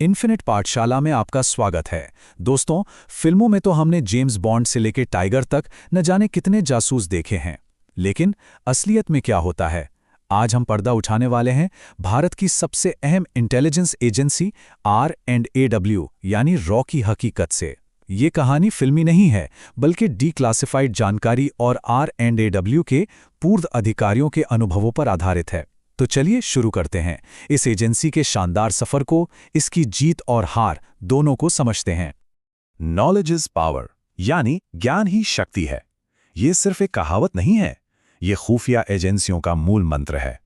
Infinite पाठशाला में आपका स्वागत है। दोस्तों, फिल्मों में तो हमने जेम्स बॉन्ड से लेकर टाइगर तक न जाने कितने जासूस देखे हैं, लेकिन असलियत में क्या होता है? आज हम पर्दा उठाने वाले हैं भारत की सबसे अहम इंटेलिजेंस एजेंसी R&AW यानी रॉ की हकीकत से। ये कहानी फिल्मी नहीं है, बल्कि डीक्लासिफाइड जानकारी और R&AW के पूर्व अधिकारियों के अनुभवों पर आधारित है। तो चलिए शुरू करते हैं इस एजेंसी के शानदार सफर को, इसकी जीत और हार दोनों को समझते हैं। नॉलेज इज पावर, यानी ज्ञान ही शक्ति है। ये सिर्फ एक कहावत नहीं है, ये खुफिया एजेंसियों का मूल मंत्र है।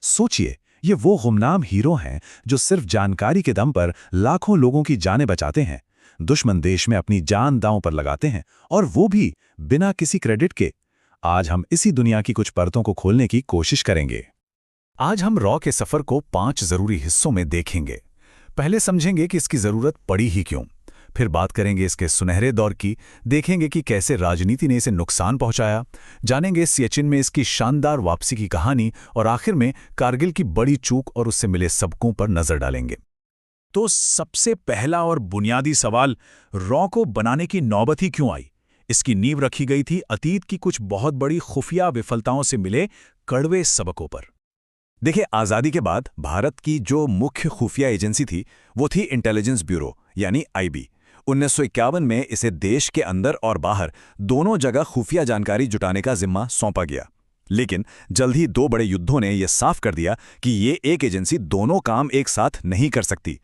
सोचिए, ये वो गुमनाम हीरो हैं जो सिर्फ जानकारी के दम पर लाखों लोगों की जानें बचाते हैं, दुश्मन देश में अपनी जान दांव पर लगाते हैं, और वो भी बिना किसी क्रेडिट के। आज हम इसी दुनिया की कुछ परतों को खोलने की कोशिश करेंगे। आज हम रॉ के सफर को 5 जरूरी हिस्सों में देखेंगे। पहले समझेंगे कि इसकी जरूरत पड़ी ही क्यों, फिर बात करेंगे इसके सुनहरे दौर की, देखेंगे कि कैसे राजनीति ने इसे नुकसान पहुंचाया, जानेंगे सियाचिन में इसकी शानदार वापसी की कहानी, और आखिर में कारगिल की बड़ी चूक और उससे मिले सबकों पर नजर डालेंगे। तो सबसे पहला और बुनियादी सवाल, रॉ को बनाने की नौबत ही क्यों आई? इसकी नींव रखी गई थी अतीत की कुछ बहुत बड़ी खुफिया विफलताओं से मिले कड़वे सबकों पर। देखिए, आज़ादी के बाद भारत की जो मुख्य खुफिया एजेंसी थी वो थी इंटेलिजेंस ब्यूरो यानी IB। 1951 में इसे देश के अंदर और बाहर दोनों जगह खुफिया जानकारी जुटाने का जिम्मा सौंपा गया। लेकिन जल्द ही 2 बड़े युद्धों ने यह साफ कर दिया कि ये एक एजेंसी दोनों काम एक साथ नहीं कर सकती।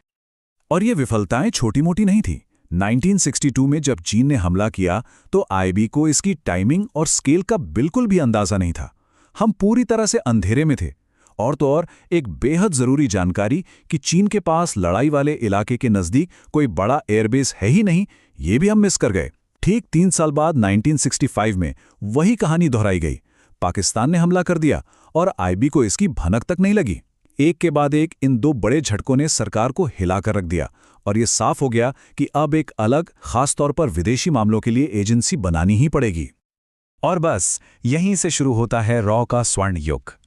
और ये विफलताएं छोटी मोटी नहीं थी। 1962 में जब चीन ने हमला किया तो IB को इसकी टाइमिंग और स्केल का बिल्कुल भी अंदाजा नहीं था। हम पूरी तरह से अंधेरे में थे। और तो और एक बेहद जरूरी जानकारी कि चीन के पास लड़ाई वाले इलाके के नजदीक कोई बड़ा एयरबेस है ही नहीं, ये भी हम मिस कर गए। ठीक 3 साल बाद 1965 में वही कहानी दोहराई गई। पाकिस्तान ने हमला कर दिया और IB को इसकी भनक तक नहीं लगी। एक के बाद एक इन 2 बड़े झटकों ने सरकार को हिलाकर रख दिया, और ये साफ हो गया कि अब एक अलग, खास तौर पर विदेशी मामलों के लिए एजेंसी बनानी ही पड़ेगी। और बस यहीं से शुरू होता है रॉ का स्वर्ण युग।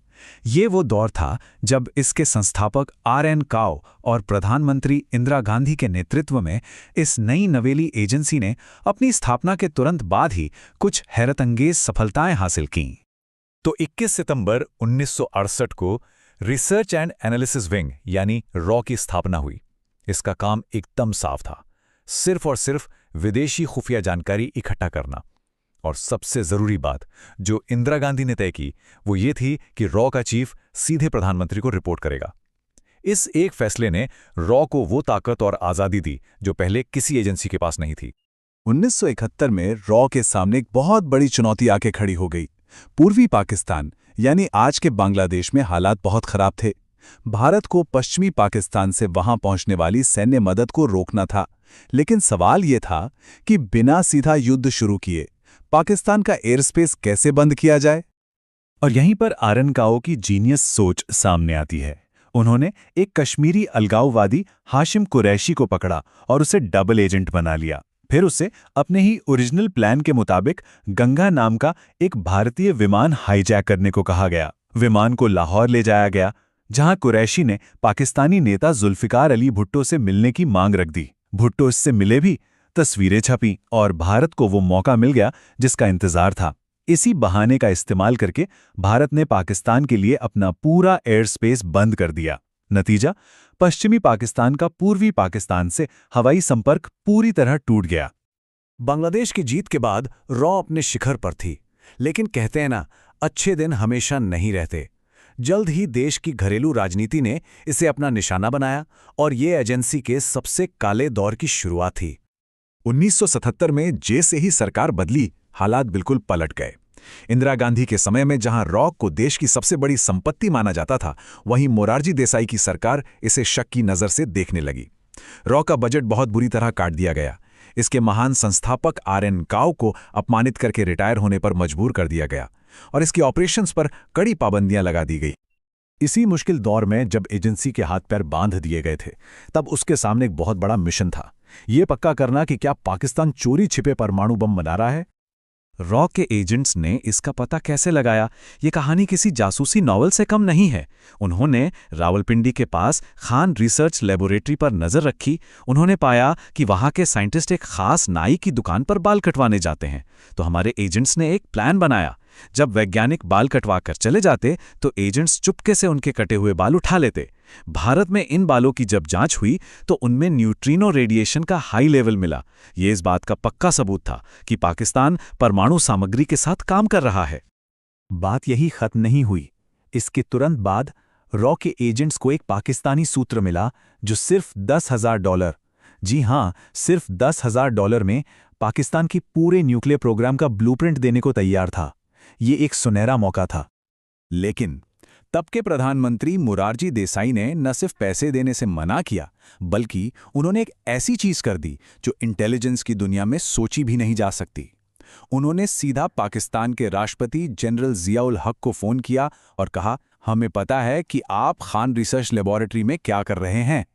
ये वो दौर था जब इसके संस्थापक RN काओ और प्रधानमंत्री इंदिरा गांधी के नेतृत्व में इस नई नवेली एजेंसी ने अपनी स्थापना के तुरंत बाद ही कुछ हैरतअंगेज सफलताएं हासिल कीं। तो 21 सितंबर 1968 को रिसर्च एंड एनालिसिस विंग यानी रॉ की स्थापना हुई। इसका काम एकदम साफ था, सिर्फ और सिर्फ विदेशी खुफिया जानकारी इकट्ठा करना। और सबसे जरूरी बात जो इंदिरा गांधी ने तय की वो ये थी कि रॉ का चीफ सीधे प्रधानमंत्री को रिपोर्ट करेगा। इस एक फैसले ने रॉ को वो ताकत और आजादी दी जो पहले किसी एजेंसी के पास नहीं थी। 1971 में रॉ के सामने एक बहुत बड़ी चुनौती आके खड़ी हो गई। पूर्वी पाकिस्तान यानी आज के बांग्लादेश में हालात बहुत खराब थे। भारत को पश्चिमी पाकिस्तान से वहां पहुंचने वाली सैन्य मदद को रोकना था, लेकिन सवाल ये था कि बिना सीधा युद्ध शुरू किए पाकिस्तान का एयर स्पेस कैसे बंद किया जाए। और यहीं पर RN काओ की जीनियस सोच सामने आती है। उन्होंने एक कश्मीरी अलगाववादी हाशिम कुरैशी को पकड़ा और उसे डबल एजेंट बना लिया। फिर उसे अपने ही ओरिजिनल प्लान के मुताबिक गंगा नाम का एक भारतीय विमान हाईजैक करने को कहा गया। विमान को लाहौर ले जाया गया, जहां कुरैशी ने पाकिस्तानी नेता जुल्फिकार अली भुट्टो से मिलने की मांग रख दी। भुट्टो इससे मिले भी, तस्वीरें छपी और भारत को वो मौका मिल गया जिसका इंतजार था। इसी बहाने का इस्तेमाल करके भारत ने पाकिस्तान के लिए अपना पूरा एयर स्पेस बंद कर दिया। नतीजा, पश्चिमी पाकिस्तान का पूर्वी पाकिस्तान से हवाई संपर्क पूरी तरह टूट गया। बांग्लादेश की जीत के बाद रॉ अपने शिखर पर थी, लेकिन कहते हैं ना, अच्छे दिन हमेशा नहीं रहते। जल्द ही देश की घरेलू राजनीति ने इसे अपना निशाना बनाया और ये एजेंसी के सबसे काले दौर की शुरुआत थी। 1977 में जैसे ही सरकार बदली, हालात बिल्कुल पलट गए। इंदिरा गांधी के समय में जहां रॉ को देश की सबसे बड़ी संपत्ति माना जाता था, वहीं मोरारजी देसाई की सरकार इसे शक की नज़र से देखने लगी। रॉ का बजट बहुत बुरी तरह काट दिया गया। इसके महान संस्थापक RN काओ को अपमानित करके रिटायर होने पर मजबूर कर दिया गया और इसकी ऑपरेशंस पर कड़ी पाबंदियां लगा दी गई। इसी मुश्किल दौर में जब एजेंसी के हाथ पैर बांध दिए गए थे, तब उसके सामने एक बहुत बड़ा मिशन था। ये पक्का करना कि क्या पाकिस्तान चोरी छिपे परमाणु बम बना रहा है। रॉ के एजेंट्स ने इसका पता कैसे लगाया? ये कहानी किसी जासूसी नॉवल से कम नहीं है। उन्होंने रावलपिंडी के पास खान रिसर्च लेबोरेटरी पर नज़र रखी। उन्होंने पाया कि वहाँ के साइंटिस्ट एक खास नाई की दुकान पर बाल कटवाने जाते हैं। तो हमारे एजेंट्स ने एक प्लान बनाया। जब वैज्ञानिक बाल कटवा कर चले जाते तो एजेंट्स चुपके से उनके कटे हुए बाल उठा लेते। भारत में इन बालों की जब जांच हुई तो उनमें न्यूट्रिनो रेडिएशन का हाई लेवल मिला। ये इस बात का पक्का सबूत था कि पाकिस्तान परमाणु सामग्री के साथ काम कर रहा है। बात यही खत्म नहीं हुई। इसके तुरंत बाद रॉ के एजेंट्स को एक पाकिस्तानी सूत्र मिला जो सिर्फ $10,000, जी हां, सिर्फ $10,000 में पाकिस्तान के पूरे न्यूक्लियर प्रोग्राम का ब्लूप्रिंट देने को तैयार था। ये एक सुनहरा मौका था। लेकिन तब के प्रधानमंत्री मोरारजी देसाई ने न सिर्फ पैसे देने से मना किया, बल्कि उन्होंने एक ऐसी चीज कर दी जो इंटेलिजेंस की दुनिया में सोची भी नहीं जा सकती। उन्होंने सीधा पाकिस्तान के राष्ट्रपति जनरल जियाउल हक को फोन किया और कहा, हमें पता है कि आप खान रिसर्च लेबोरेटरी में क्या कर रहे हैं।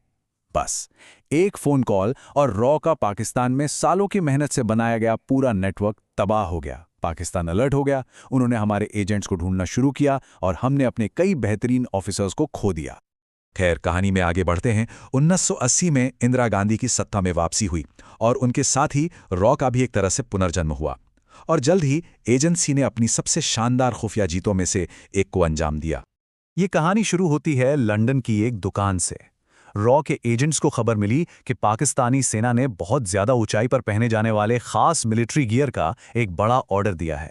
बस एक फोन कॉल और रॉ का पाकिस्तान में सालों की मेहनत से बनाया गया पूरा नेटवर्क तबाह हो गया। पाकिस्तान अलर्ट हो गया। उन्होंने हमारे एजेंट्स को ढूंढना शुरू किया और हमने अपने कई बेहतरीन ऑफिसर्स को खो दिया। खैर, कहानी में आगे बढ़ते हैं। 1980 में इंदिरा गांधी की सत्ता में वापसी हुई और उनके साथ ही रॉ का भी एक तरह से पुनर्जन्म हुआ। और जल्द ही एजेंसी ने अपनी सबसे शानदार खुफिया जीतों में से एक को अंजाम दिया। ये कहानी शुरू होती है लंदन की एक दुकान से। रॉ के एजेंट्स को खबर मिली कि पाकिस्तानी सेना ने बहुत ज्यादा ऊंचाई पर पहने जाने वाले खास मिलिट्री गियर का एक बड़ा ऑर्डर दिया है।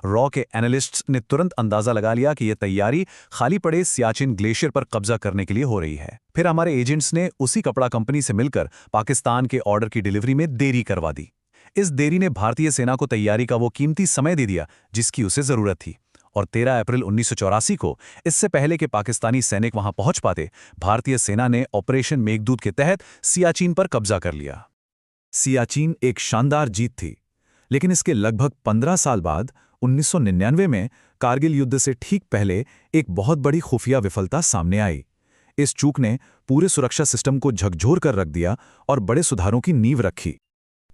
रॉ के एनालिस्ट्स ने तुरंत अंदाजा लगा लिया कि यह तैयारी खाली पड़े सियाचिन ग्लेशियर पर कब्जा करने के लिए हो रही है। फिर हमारे एजेंट्स ने उसी कपड़ा कंपनी से मिलकर पाकिस्तान के ऑर्डर की डिलीवरी में देरी करवा दी। इस देरी ने भारतीय सेना को तैयारी का वो कीमती समय दे दिया जिसकी उसे जरूरत थी। और 13 अप्रैल 1984 को, इससे पहले कि पाकिस्तानी सैनिक वहां पहुंच पाते, भारतीय सेना ने ऑपरेशन मेघदूत के तहत सियाचिन पर कब्जा कर लिया। सियाचिन एक शानदार जीत थी, लेकिन इसके लगभग 15 साल बाद 1999 में कारगिल युद्ध से ठीक पहले एक बहुत बड़ी खुफिया विफलता सामने आई। इस चूक ने पूरे सुरक्षा सिस्टम को झकझोर कर रख दिया और बड़े सुधारों की नींव रखी।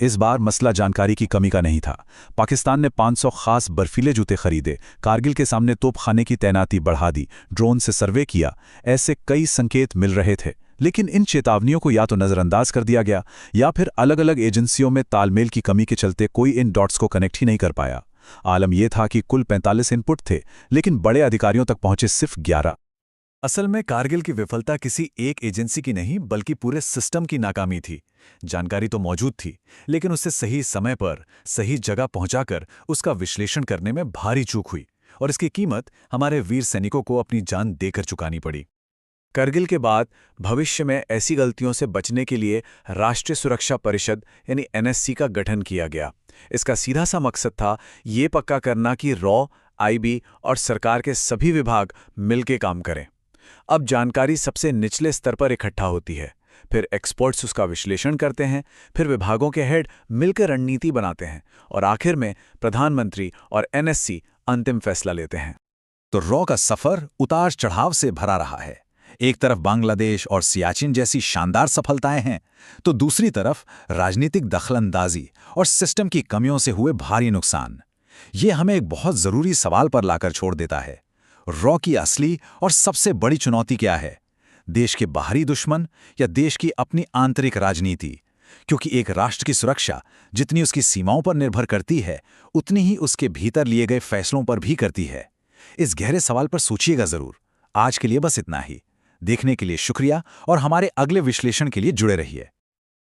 इस बार मसला जानकारी की कमी का नहीं था। पाकिस्तान ने 500 खास बर्फीले जूते खरीदे, कारगिल के सामने तोपखाने की तैनाती बढ़ा दी, ड्रोन से सर्वे किया। ऐसे कई संकेत मिल रहे थे, लेकिन इन चेतावनियों को या तो नज़रअंदाज कर दिया गया या फिर अलग अलग एजेंसियों में तालमेल की कमी के चलते कोई इन डॉट्स को कनेक्ट ही नहीं कर पाया। आलम यह था कि कुल 45 इनपुट थे, लेकिन बड़े अधिकारियों तक पहुंचे सिर्फ 11। असल में कारगिल की विफलता किसी एक एजेंसी की नहीं बल्कि पूरे सिस्टम की नाकामी थी। जानकारी तो मौजूद थी, लेकिन उसे सही समय पर सही जगह पहुंचाकर उसका विश्लेषण करने में भारी चूक हुई और इसकी कीमत हमारे वीर सैनिकों को अपनी जान देकर चुकानी पड़ी। करगिल के बाद भविष्य में ऐसी गलतियों से बचने के लिए राष्ट्रीय सुरक्षा परिषद यानी NSC का गठन किया गया। इसका सीधा सा मकसद था ये पक्का करना कि रॉ, IB और सरकार के सभी विभाग मिलकर काम करें। अब जानकारी सबसे निचले स्तर पर इकट्ठा होती है, फिर एक्सपर्ट्स उसका विश्लेषण करते हैं, फिर विभागों के हेड मिलकर रणनीति बनाते हैं और आखिर में प्रधानमंत्री और NSC अंतिम फैसला लेते हैं। तो रॉ का सफर उतार चढ़ाव से भरा रहा है। एक तरफ बांग्लादेश और सियाचिन जैसी शानदार सफलताएं हैं, तो दूसरी तरफ राजनीतिक दखलंदाजी और सिस्टम की कमियों से हुए भारी नुकसान। ये हमें एक बहुत जरूरी सवाल पर लाकर छोड़ देता है। रॉ की असली और सबसे बड़ी चुनौती क्या है? देश के बाहरी दुश्मन या देश की अपनी आंतरिक राजनीति? क्योंकि एक राष्ट्र की सुरक्षा जितनी उसकी सीमाओं पर निर्भर करती है, उतनी ही उसके भीतर लिए गए फैसलों पर भी करती है। इस गहरे सवाल पर सोचिएगा जरूर। आज के लिए बस इतना ही। देखने के लिए शुक्रिया और हमारे अगले विश्लेषण के लिए जुड़े रहिए।